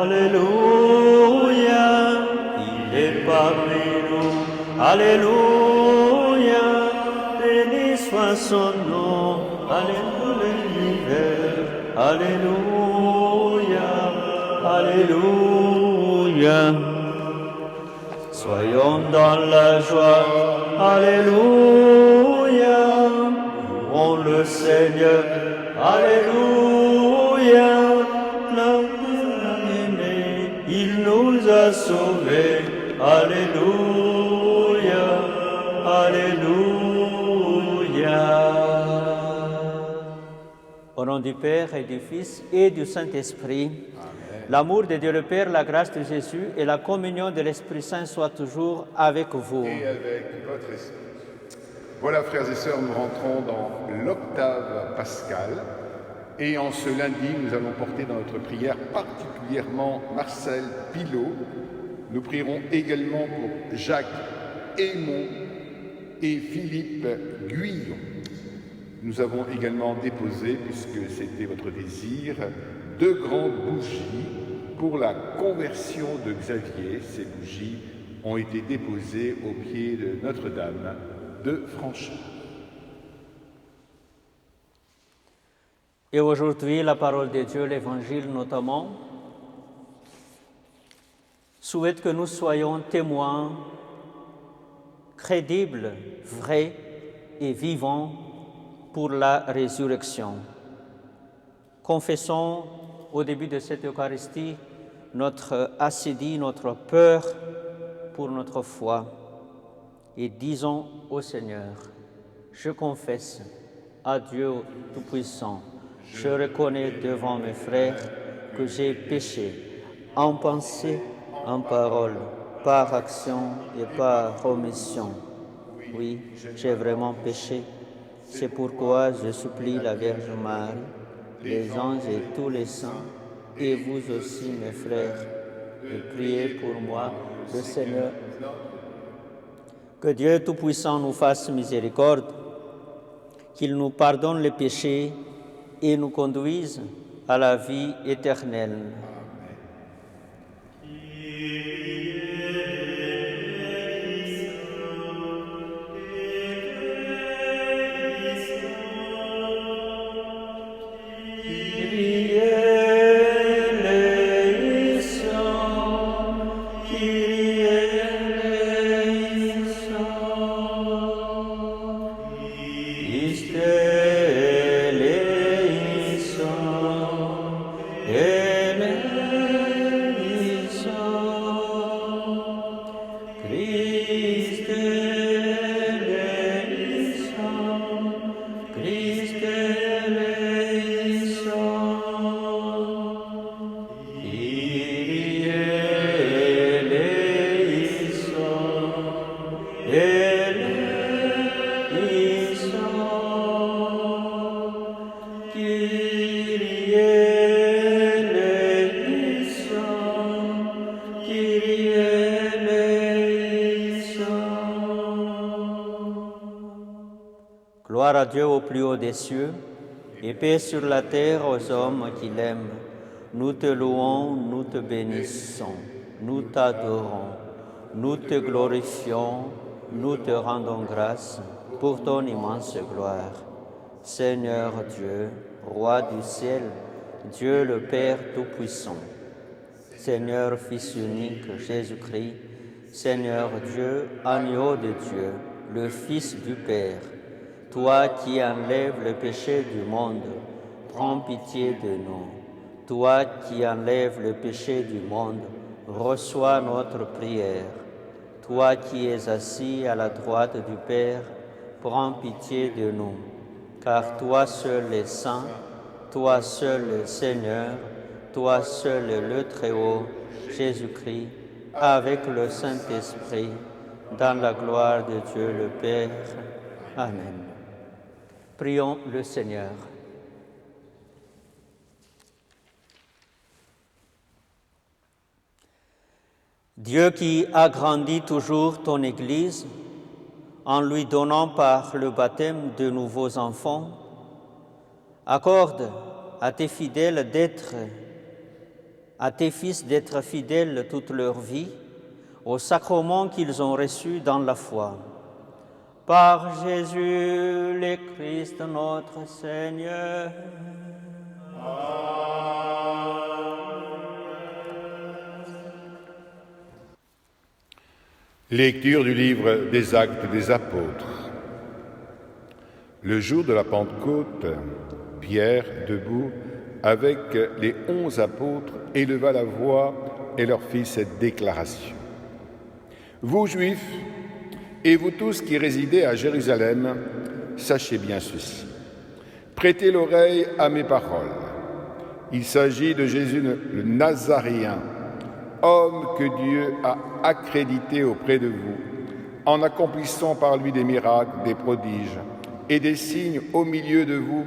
Alléluia, il est parmi nous. Alléluia, béni soit son nom. Alléluia, Alléluia, Alléluia. Soyons dans la joie. Alléluia, louons le Seigneur. Alléluia, l'aimé, il nous a sauvés. Alléluia, Alléluia. Au nom du Père et du Fils et du Saint-Esprit, l'amour de Dieu le Père, la grâce de Jésus et la communion de l'Esprit Saint soient toujours avec vous. Et avec votre esprit. Voilà, frères et sœurs, nous rentrons dans l'octave pascale. Et en ce lundi, nous allons porter dans notre prière particulièrement Marcel Pilot. Nous prierons également pour Jacques Aymon et Philippe Guyon. Nous avons également déposé, puisque c'était votre désir, 2 grandes bougies pour la conversion de Xavier. Ces bougies ont été déposées au pied de Notre-Dame de Franchon. Et aujourd'hui, la parole de Dieu, l'Évangile notamment, souhaite que nous soyons témoins crédibles, vrais et vivants pour la résurrection. Confessons au début de cette Eucharistie notre assédie, notre peur pour notre foi et disons au Seigneur, je confesse à Dieu Tout-Puissant, je reconnais devant mes frères que j'ai péché en pensée, en parole, par action et par omission. Oui, j'ai vraiment péché. C'est pourquoi je supplie la Vierge Marie, les anges et tous les saints, et vous aussi, mes frères, de prier pour moi, le Seigneur. Que Dieu Tout-Puissant nous fasse miséricorde, qu'il nous pardonne les péchés et nous conduise à la vie éternelle. Gloire à Dieu au plus haut des cieux, et paix sur la terre aux hommes qui l'aiment. Nous te louons, nous te bénissons, nous t'adorons, nous te glorifions, nous te rendons grâce pour ton immense gloire. Seigneur Dieu, Roi du ciel, Dieu le Père Tout-Puissant, Seigneur Fils unique Jésus-Christ, Seigneur Dieu, agneau de Dieu, le Fils du Père, toi qui enlèves le péché du monde, prends pitié de nous. Toi qui enlèves le péché du monde, reçois notre prière. Toi qui es assis à la droite du Père, prends pitié de nous. Car toi seul est saint, toi seul est Seigneur, toi seul est le Très-Haut, Jésus-Christ, avec le Saint-Esprit, dans la gloire de Dieu le Père. Amen. Prions le Seigneur. Dieu qui agrandit toujours ton Église en lui donnant par le baptême de nouveaux enfants, accorde à tes fidèles d'être à tes fils d'être fidèles toute leur vie aux sacrements qu'ils ont reçus dans la foi. Par Jésus le Christ notre Seigneur. Lecture du livre des Actes des Apôtres. Le jour de la Pentecôte, Pierre, debout, avec les 11 apôtres, éleva la voix et leur fit cette déclaration. Vous, Juifs, et vous tous qui résidez à Jérusalem, sachez bien ceci. Prêtez l'oreille à mes paroles. Il s'agit de Jésus le Nazaréen, homme que Dieu a accrédité auprès de vous, en accomplissant par lui des miracles, des prodiges et des signes au milieu de vous,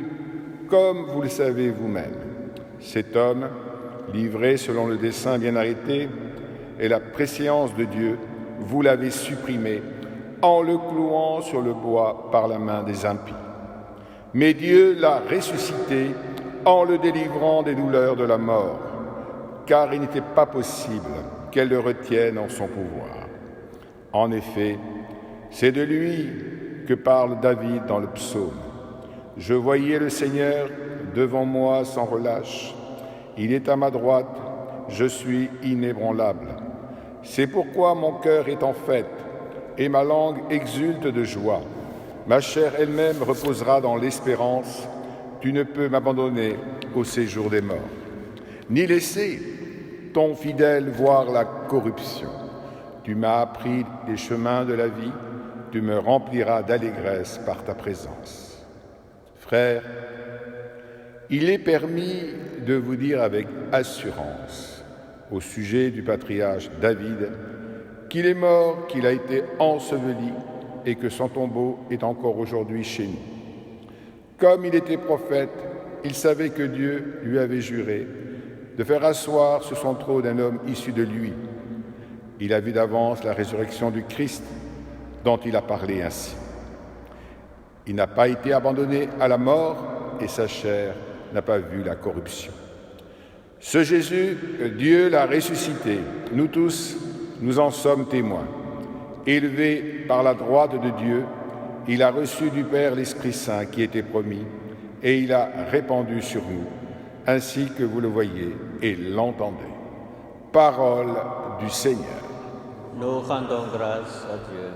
comme vous le savez vous-même. Cet homme, livré selon le dessein bien arrêté et la prescience de Dieu, vous l'avez supprimé en le clouant sur le bois par la main des impies. Mais Dieu l'a ressuscité en le délivrant des douleurs de la mort, car il n'était pas possible qu'elle le retienne en son pouvoir. En effet, c'est de lui que parle David dans le psaume. « Je voyais le Seigneur devant moi sans relâche. Il est à ma droite, je suis inébranlable. C'est pourquoi mon cœur est en fête et ma langue exulte de joie. Ma chair elle-même reposera dans l'espérance. Tu ne peux m'abandonner au séjour des morts, ni laisser ton fidèle voir la corruption. Tu m'as appris les chemins de la vie, tu me rempliras d'allégresse par ta présence. » Frères, il est permis de vous dire avec assurance, au sujet du patriarche David, qu'il est mort, qu'il a été enseveli et que son tombeau est encore aujourd'hui chez nous. Comme il était prophète, il savait que Dieu lui avait juré de faire asseoir sur son trône un homme issu de lui. Il a vu d'avance la résurrection du Christ, dont il a parlé ainsi. Il n'a pas été abandonné à la mort et sa chair n'a pas vu la corruption. Ce Jésus, Dieu l'a ressuscité. Nous tous, nous en sommes témoins. Élevé par la droite de Dieu, il a reçu du Père l'Esprit Saint qui était promis et il a répandu sur nous, ainsi que vous le voyez et l'entendez. Parole du Seigneur. Nous rendons grâce à Dieu.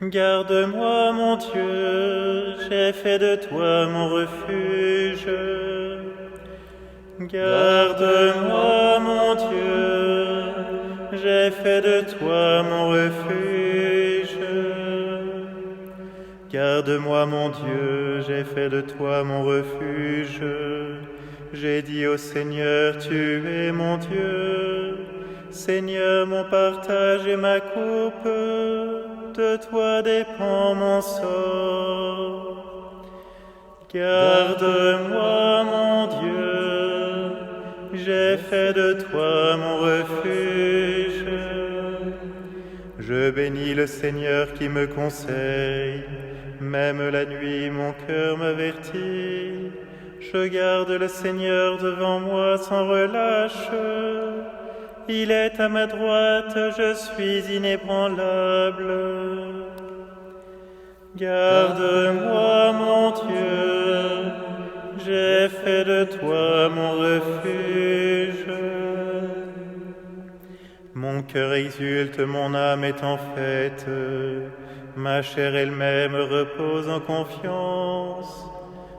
Garde-moi, mon Dieu, j'ai fait de toi mon refuge. Garde-moi, mon Dieu, j'ai fait de toi mon refuge. Garde-moi, mon Dieu, j'ai fait de toi mon refuge. J'ai dit au Seigneur, tu es mon Dieu. Seigneur, mon partage et ma coupe, de toi dépend mon sort. Garde-moi, mon Dieu, j'ai fait de toi mon refuge. Je bénis le Seigneur qui me conseille, même la nuit mon cœur m'avertit. Je garde le Seigneur devant moi sans relâche. Il est à ma droite, je suis inébranlable. Garde-moi, mon Dieu, j'ai fait de toi mon refuge. Mon cœur exulte, mon âme est en fête, ma chair elle-même repose en confiance.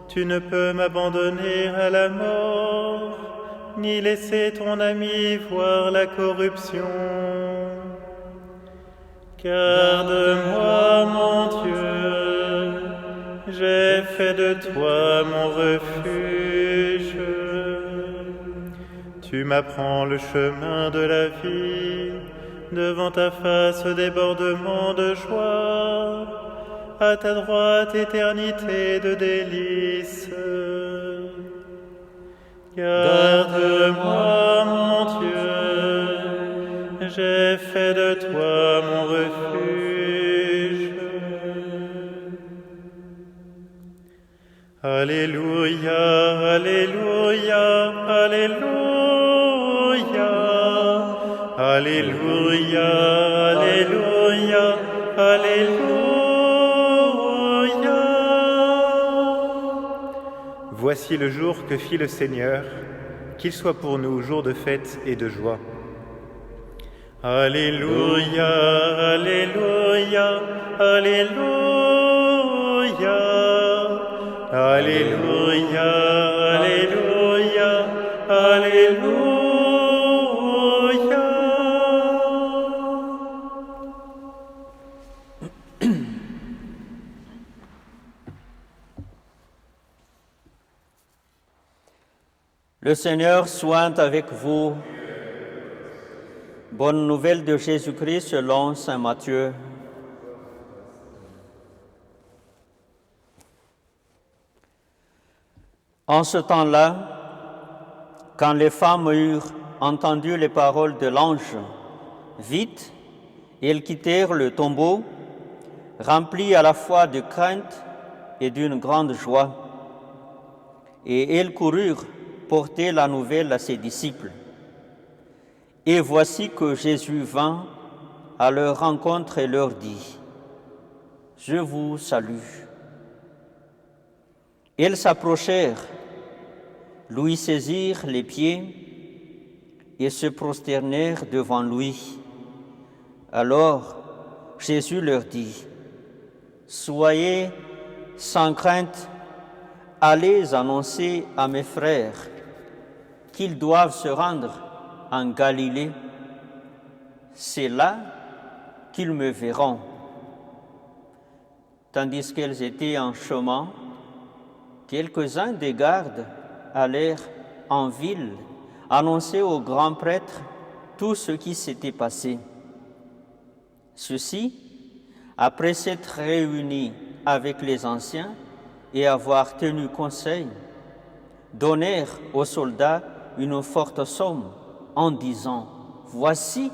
Tu ne peux m'abandonner à la mort, ni laisser ton ami voir la corruption. Garde-moi, mon Dieu, j'ai fait de toi mon refuge. Tu m'apprends le chemin de la vie, devant ta face débordement de joie, à ta droite éternité de délices. Garde-moi, mon Dieu, j'ai fait de toi mon refuge. Alléluia, Alléluia, Alléluia, Alléluia, Alléluia, Alléluia. Voici le jour que fit le Seigneur, qu'il soit pour nous jour de fête et de joie. Alléluia, Alléluia, Alléluia, Alléluia, Alléluia, Alléluia. Le Seigneur soit avec vous. Bonne nouvelle de Jésus-Christ selon saint Matthieu. En ce temps-là, quand les femmes eurent entendu les paroles de l'ange, vite, elles quittèrent le tombeau, remplies à la fois de crainte et d'une grande joie. Et elles coururent porter la nouvelle à ses disciples. Et voici que Jésus vint à leur rencontre et leur dit : « Je vous salue. » Elles s'approchèrent, lui saisirent les pieds et se prosternèrent devant lui. Alors Jésus leur dit : « Soyez sans crainte, allez annoncer à mes frères qu'ils doivent se rendre en Galilée. C'est là qu'ils me verront. » Tandis qu'elles étaient en chemin, quelques-uns des gardes allèrent en ville annoncer au grand prêtre tout ce qui s'était passé. Ceux-ci, après s'être réunis avec les anciens et avoir tenu conseil, donnèrent aux soldats une forte somme en disant : « Voici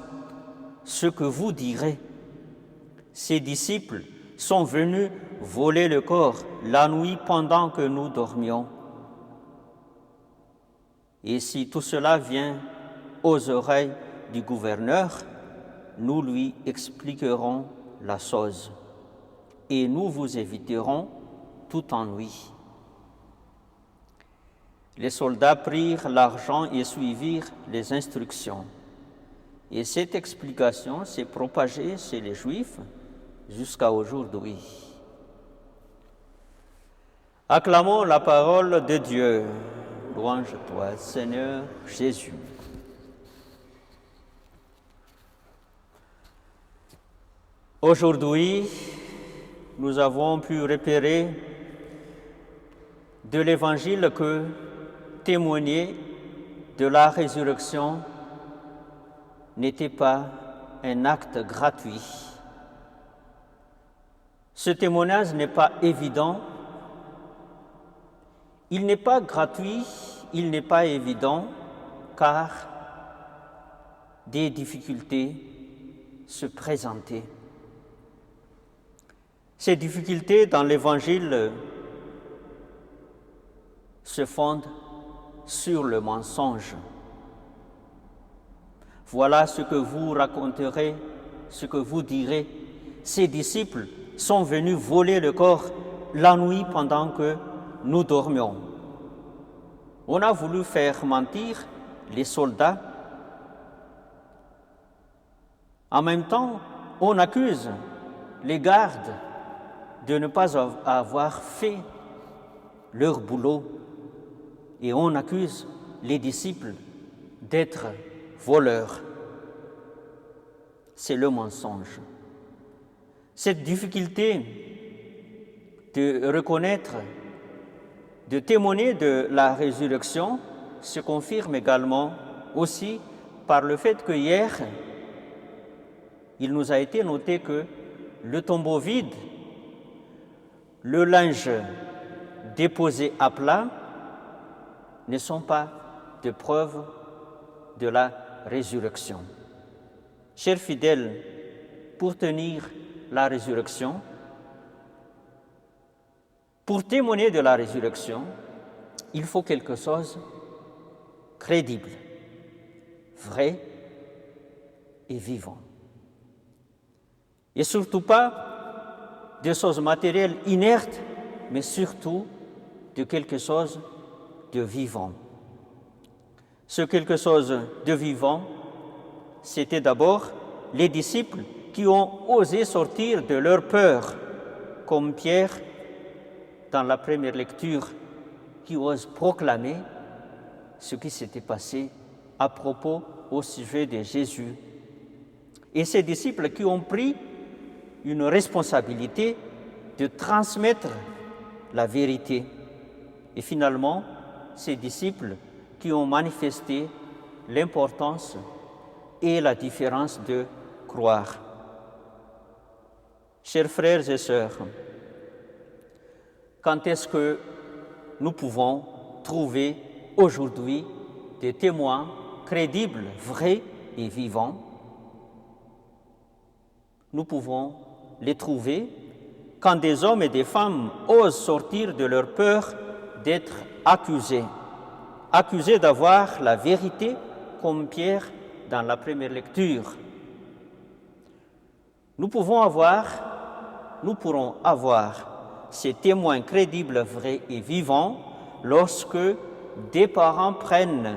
ce que vous direz. Ces disciples sont venus voler le corps la nuit pendant que nous dormions. Et si tout cela vient aux oreilles du gouverneur, nous lui expliquerons la chose et nous vous éviterons tout ennui. » Les soldats prirent l'argent et suivirent les instructions. Et cette explication s'est propagée chez les Juifs jusqu'à aujourd'hui. Acclamons la parole de Dieu. Louange à toi, Seigneur Jésus. Aujourd'hui, nous avons pu repérer de l'Évangile que témoigner de la résurrection n'était pas un acte gratuit. Ce témoignage n'est pas évident, il n'est pas gratuit, il n'est pas évident, car des difficultés se présentaient. Ces difficultés dans l'Évangile se fondent sur le mensonge. Voilà ce que vous raconterez, ce que vous direz. Ces disciples sont venus voler le corps la nuit pendant que nous dormions. On a voulu faire mentir les soldats. En même temps, on accuse les gardes de ne pas avoir fait leur boulot. Et on accuse les disciples d'être voleurs. C'est le mensonge. Cette difficulté de reconnaître, de témoigner de la résurrection se confirme également aussi par le fait que hier, il nous a été noté que le tombeau vide, le linge déposé à plat, ne sont pas de preuve de la résurrection. Chers fidèles, pour tenir la résurrection, pour témoigner de la résurrection, il faut quelque chose de crédible, vrai et vivant. Et surtout pas des choses matérielles inertes, mais surtout de quelque chose de vivant. Ce quelque chose de vivant, c'était d'abord les disciples qui ont osé sortir de leur peur, comme Pierre dans la première lecture, qui ose proclamer ce qui s'était passé à propos au sujet de Jésus. Et ces disciples qui ont pris une responsabilité de transmettre la vérité. Et finalement, ces disciples qui ont manifesté l'importance et la différence de croire. Chers frères et sœurs, quand est-ce que nous pouvons trouver aujourd'hui des témoins crédibles, vrais et vivants? Nous pouvons les trouver quand des hommes et des femmes osent sortir de leur peur d'être accusés d'avoir la vérité, comme Pierre dans la première lecture. Nous pourrons avoir ces témoins crédibles, vrais et vivants lorsque des parents prennent,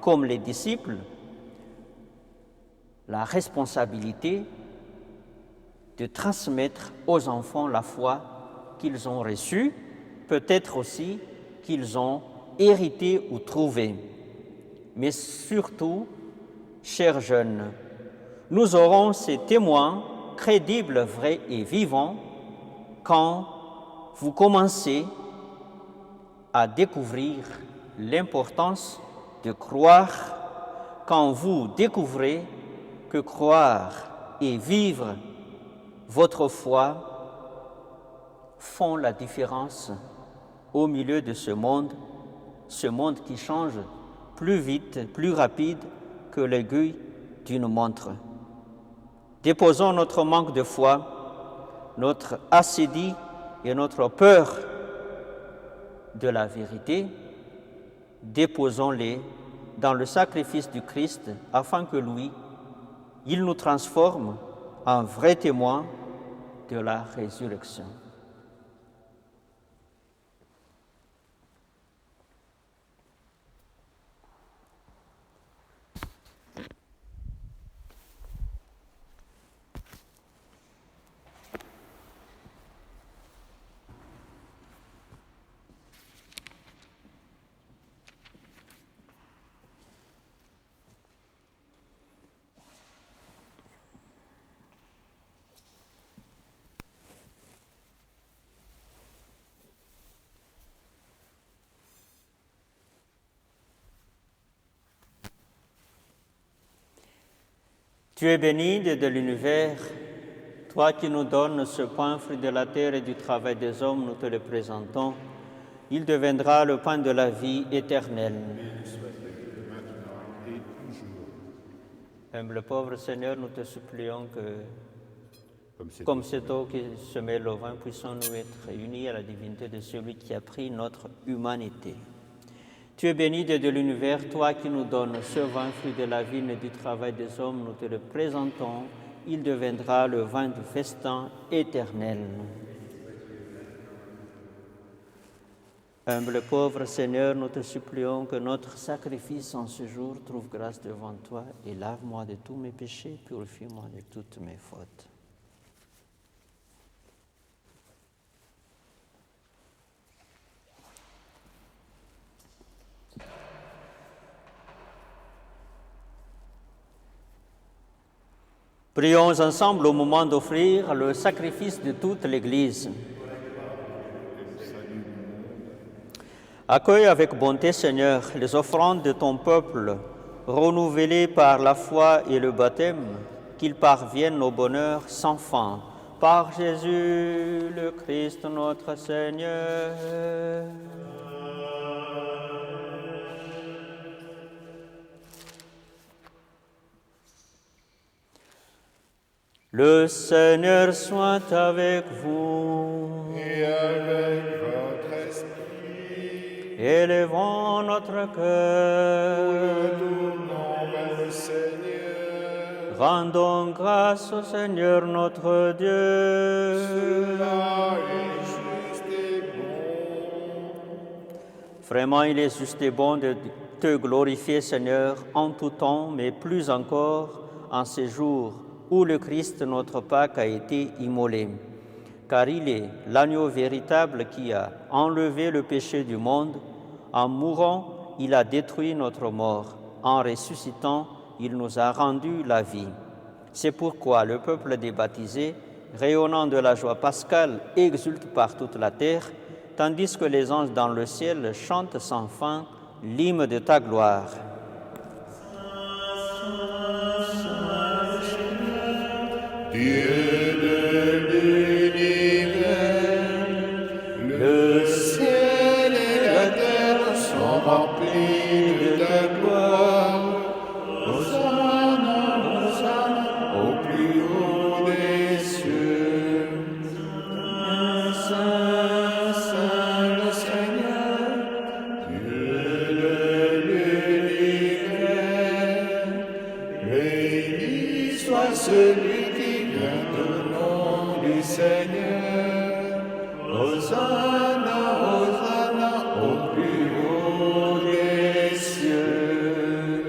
comme les disciples, la responsabilité de transmettre aux enfants la foi qu'ils ont reçue, peut-être aussi qu'ils ont hérité ou trouvé. Mais surtout, chers jeunes, nous aurons ces témoins crédibles, vrais et vivants quand vous commencez à découvrir l'importance de croire, quand vous découvrez que croire et vivre votre foi font la différence au milieu de ce monde qui change plus vite, plus rapide que l'aiguille d'une montre. Déposons notre manque de foi, notre assédie et notre peur de la vérité, déposons-les dans le sacrifice du Christ afin que lui, il nous transforme en vrais témoins de la résurrection. Tu es béni de l'univers, toi qui nous donnes ce pain, fruit de la terre et du travail des hommes, nous te le présentons. Il deviendra le pain de la vie éternelle. Humble pauvre Seigneur, nous te supplions que, comme cette eau qui se mêle au vin, puissions-nous être unis à la divinité de celui qui a pris notre humanité. Tu es béni de l'univers, toi qui nous donnes ce vin, fruit de la vigne et du travail des hommes, nous te le présentons. Il deviendra le vin du festin éternel. Humble pauvre Seigneur, nous te supplions que notre sacrifice en ce jour trouve grâce devant toi et lave-moi de tous mes péchés, purifie-moi de toutes mes fautes. Prions ensemble au moment d'offrir le sacrifice de toute l'Église. Accueille avec bonté, Seigneur, les offrandes de ton peuple, renouvelées par la foi et le baptême, qu'ils parviennent au bonheur sans fin. Par Jésus, le Christ notre Seigneur. Le Seigneur soit avec vous. Et avec votre esprit, Élevons notre cœur. retournons vers le Seigneur. Rendons grâce au Seigneur notre Dieu. Cela est juste et bon. Vraiment, il est juste et bon de te glorifier, Seigneur, en tout temps, mais plus encore en ces jours où le Christ, notre Pâque, a été immolé. Car il est l'agneau véritable qui a enlevé le péché du monde. En mourant, il a détruit notre mort. En ressuscitant, il nous a rendu la vie. C'est pourquoi le peuple des baptisés, rayonnant de la joie pascale, exulte par toute la terre, tandis que les anges dans le ciel chantent sans fin l'hymne de ta gloire. Dieu de l'univers, le ciel et la terre sont remplis de ta gloire. Hosanna, Hosanna, au plus haut des cieux. Saint, Saint le Seigneur, Dieu de l'univers, béni soit celui qui vient au nom du Seigneur. Hosanna, Hosanna, au plus haut des cieux.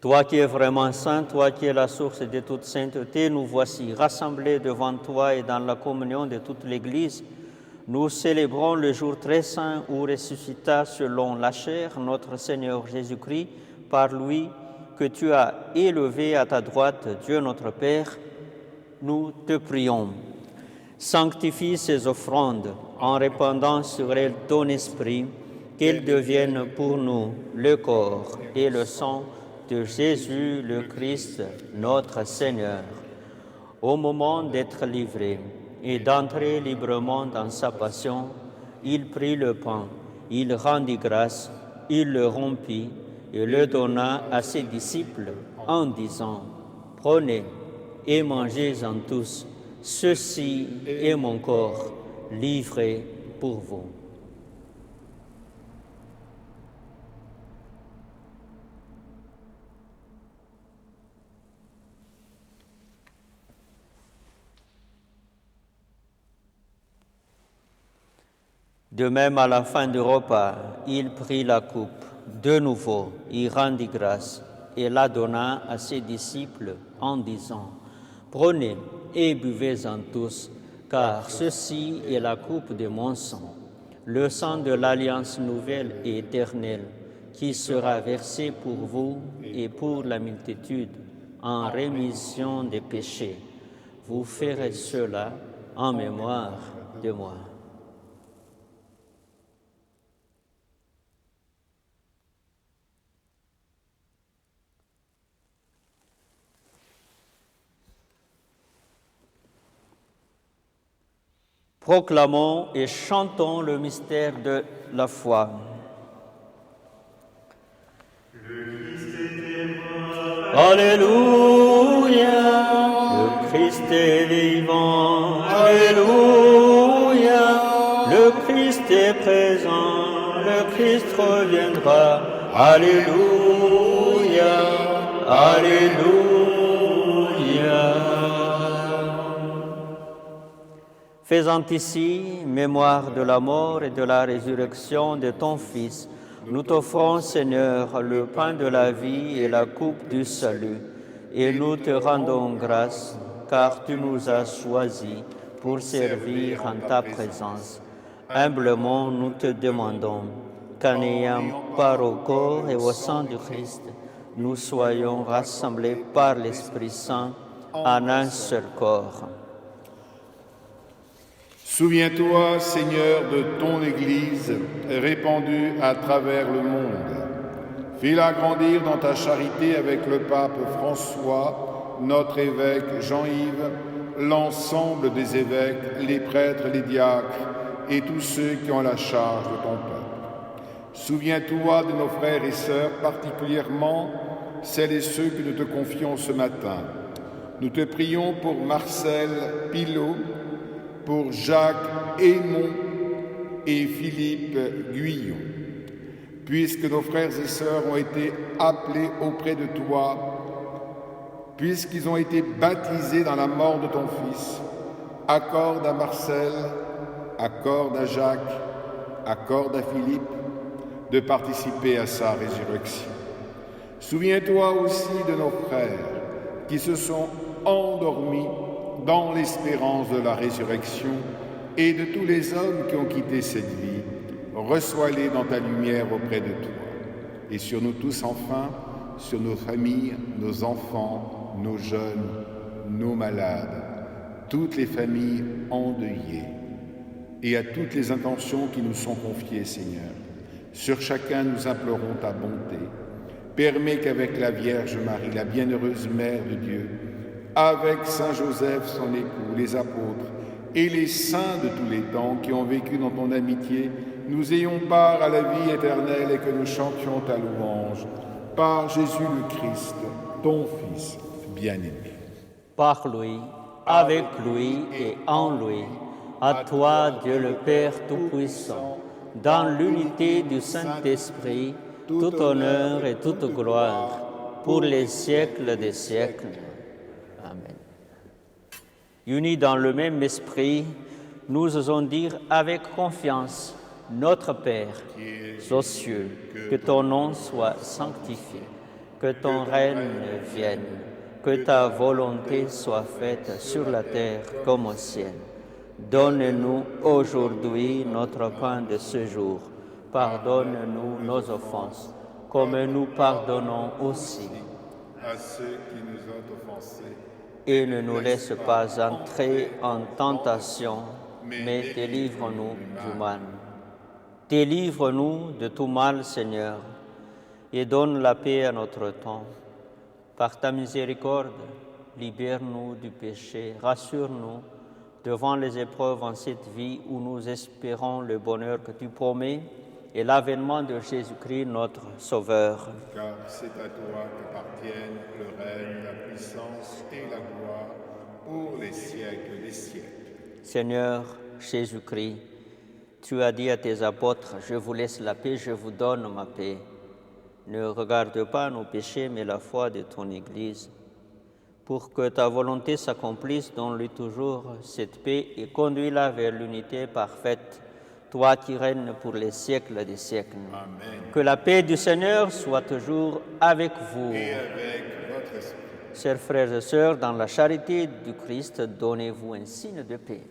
Toi qui es vraiment saint, toi qui es la source de toute sainteté, nous voici rassemblés devant toi et dans la communion de toute l'Église. Nous célébrons le jour très saint où ressuscita selon la chair notre Seigneur Jésus-Christ, par lui que tu as élevé à ta droite, Dieu notre Père. Nous te prions. Sanctifie ces offrandes en répandant sur elles ton esprit, qu'elles deviennent pour nous le corps et le sang de Jésus le Christ, notre Seigneur. Au moment d'être livré et d'entrer librement dans sa passion, il prit le pain, il rendit grâce, il le rompit et le donna à ses disciples en disant : « Prenez et mangez-en tous, ceci est mon corps livré pour vous. » De même, à la fin du repas, il prit la coupe. De nouveau, il rendit grâce et la donna à ses disciples en disant : « Prenez et buvez-en tous, car ceci est la coupe de mon sang, le sang de l'alliance nouvelle et éternelle, qui sera versé pour vous et pour la multitude en rémission des péchés. Vous ferez cela en mémoire de moi. » Proclamons et chantons le mystère de la foi. Le Christ est mort. Alléluia, le Christ est vivant. Alléluia, le Christ est présent. Le Christ reviendra. Alléluia, Alléluia. Faisant ici mémoire de la mort et de la résurrection de ton Fils, nous t'offrons, Seigneur, le pain de la vie et la coupe du salut, et nous te rendons grâce, car tu nous as choisis pour servir en ta présence. Humblement, nous te demandons qu'en ayant part au corps et au sang du Christ, nous soyons rassemblés par l'Esprit Saint en un seul corps. Souviens-toi, Seigneur, de ton Église répandue à travers le monde. Fais-la grandir dans ta charité avec le pape François, notre évêque Jean-Yves, l'ensemble des évêques, les prêtres, les diacres et tous ceux qui ont la charge de ton peuple. Souviens-toi de nos frères et sœurs, particulièrement celles et ceux que nous te confions ce matin. Nous te prions pour Marcel Pilot, pour Jacques Aymon et Philippe Guyon. Puisque nos frères et sœurs ont été appelés auprès de toi, puisqu'ils ont été baptisés dans la mort de ton Fils, accorde à Marcel, accorde à Jacques, accorde à Philippe de participer à sa résurrection. Souviens-toi aussi de nos frères qui se sont endormis dans l'espérance de la résurrection et de tous les hommes qui ont quitté cette vie. Reçois-les dans ta lumière auprès de toi. Et sur nous tous enfin, sur nos familles, nos enfants, nos jeunes, nos malades, toutes les familles endeuillées, et à toutes les intentions qui nous sont confiées, Seigneur. Sur chacun, nous implorons ta bonté. Permets qu'avec la Vierge Marie, la bienheureuse Mère de Dieu, avec Saint Joseph, son époux, les apôtres et les saints de tous les temps qui ont vécu dans ton amitié, nous ayons part à la vie éternelle et que nous chantions ta louange. Par Jésus le Christ, ton Fils bien-aimé. Par lui, avec lui et en lui, à toi, Dieu le Père Tout-Puissant, dans l'unité du Saint-Esprit, tout honneur et toute gloire, pour les siècles des siècles. Amen. Unis dans le même esprit, nous osons dire avec confiance, Notre Père, aux cieux, que ton nom soit sanctifié, que ton règne vienne, que ta volonté soit faite sur la terre comme au ciel. Donne-nous aujourd'hui notre pain de ce jour. Pardonne-nous nos offenses, comme nous pardonnons aussi à ceux qui nous ont offensés. Et ne nous laisse pas entrer en tentation, mais délivre-nous du mal. Délivre-nous de tout mal, Seigneur, et donne la paix à notre temps. Par ta miséricorde, libère-nous du péché, rassure-nous devant les épreuves en cette vie où nous espérons le bonheur que tu promets et l'avènement de Jésus-Christ, notre Sauveur. Car c'est à toi qu'appartiennent le règne, la puissance et la gloire pour les siècles des siècles. Seigneur Jésus-Christ, tu as dit à tes apôtres, « Je vous laisse la paix, je vous donne ma paix. » Ne regarde pas nos péchés, mais la foi de ton Église, pour que ta volonté s'accomplisse, donne-lui toujours cette paix et conduis-la vers l'unité parfaite, toi qui règnes pour les siècles des siècles. Amen. Que la paix du Seigneur soit toujours avec vous. Et avec votre esprit. Chers frères et sœurs, dans la charité du Christ, donnez-vous un signe de paix.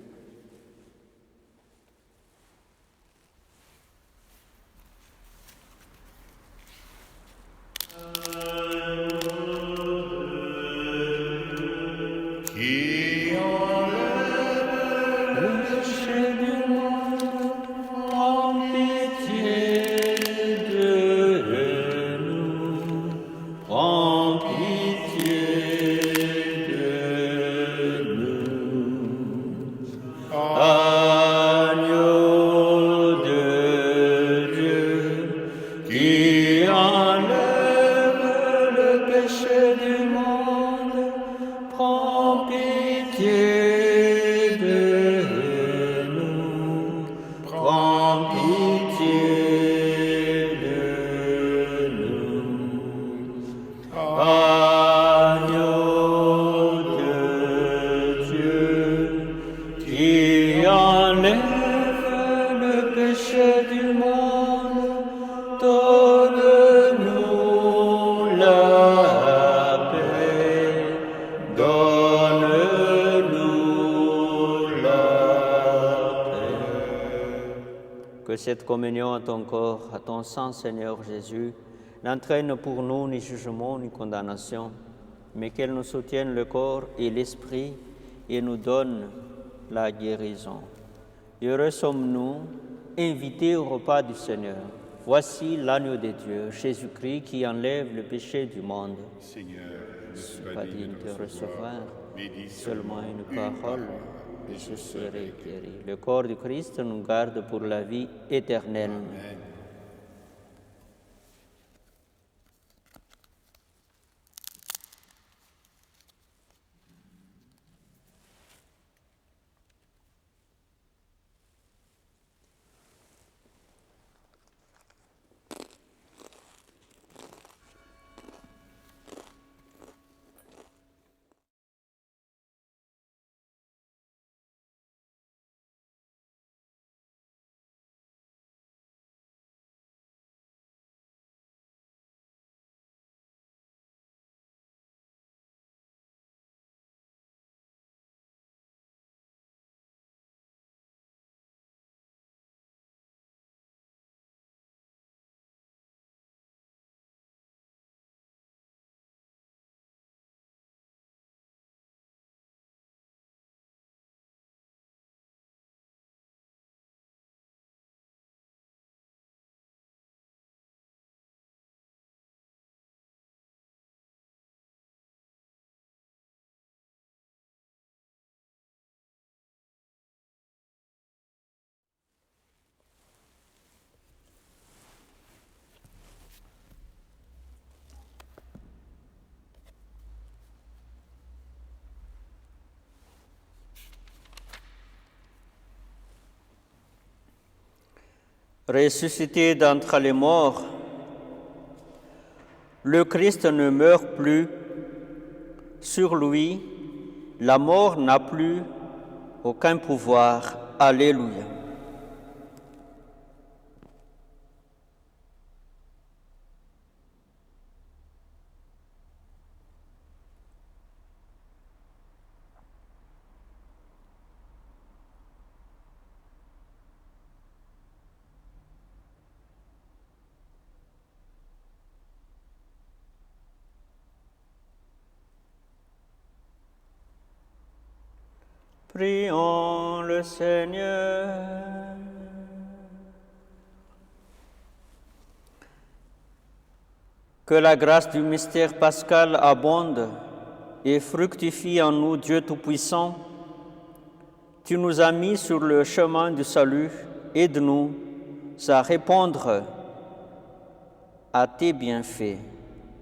Que cette communion à ton corps, à ton sang, Seigneur Jésus, n'entraîne pour nous ni jugement ni condamnation, mais qu'elle nous soutienne le corps et l'esprit et nous donne la guérison. Heureux sommes-nous, invités au repas du Seigneur. Voici l'agneau de Dieu, Jésus-Christ, qui enlève le péché du monde. Seigneur, je Je ne suis suis pas digne de te recevoir, mais dis seulement une parole, et je serai guéri. Le corps du Christ nous garde pour la vie éternelle. Amen. Ressuscité d'entre les morts, le Christ ne meurt plus. Sur lui, la mort n'a plus aucun pouvoir. Alléluia. Prions le Seigneur. Que la grâce du mystère pascal abonde et fructifie en nous, Dieu Tout-Puissant. Tu nous as mis sur le chemin du salut. Aide-nous à répondre à tes bienfaits.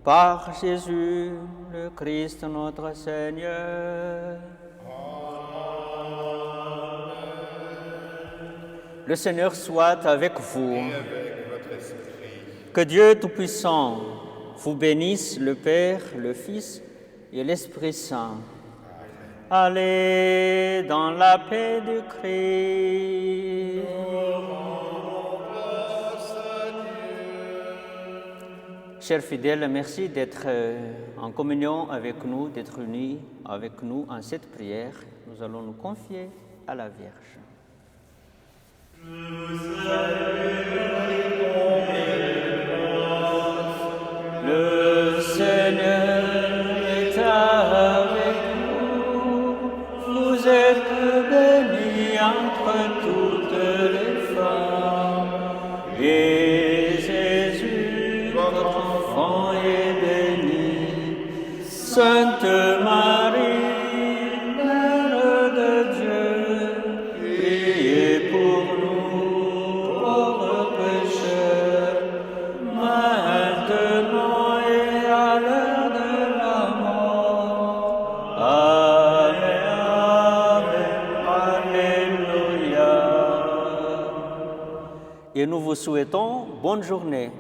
Par Jésus, le Christ notre Seigneur. Le Seigneur soit avec vous. Et avec votre esprit. Que Dieu Tout-Puissant vous bénisse, le Père, le Fils et l'Esprit Saint. Allez dans la paix du Christ. Chers fidèles, merci d'être en communion avec nous, d'être unis avec nous en cette prière. Nous allons nous confier à la Vierge. Le Seigneur est avec nous, vous êtes bénie entre toutes les femmes, et Jésus, votre enfant, est béni. Sainte Marie, Mère de Dieu, priez pour nous, pauvres pécheurs, maintenant et à l'heure de la mort. Amen, Amen, Alléluia. Et nous vous souhaitons bonne journée.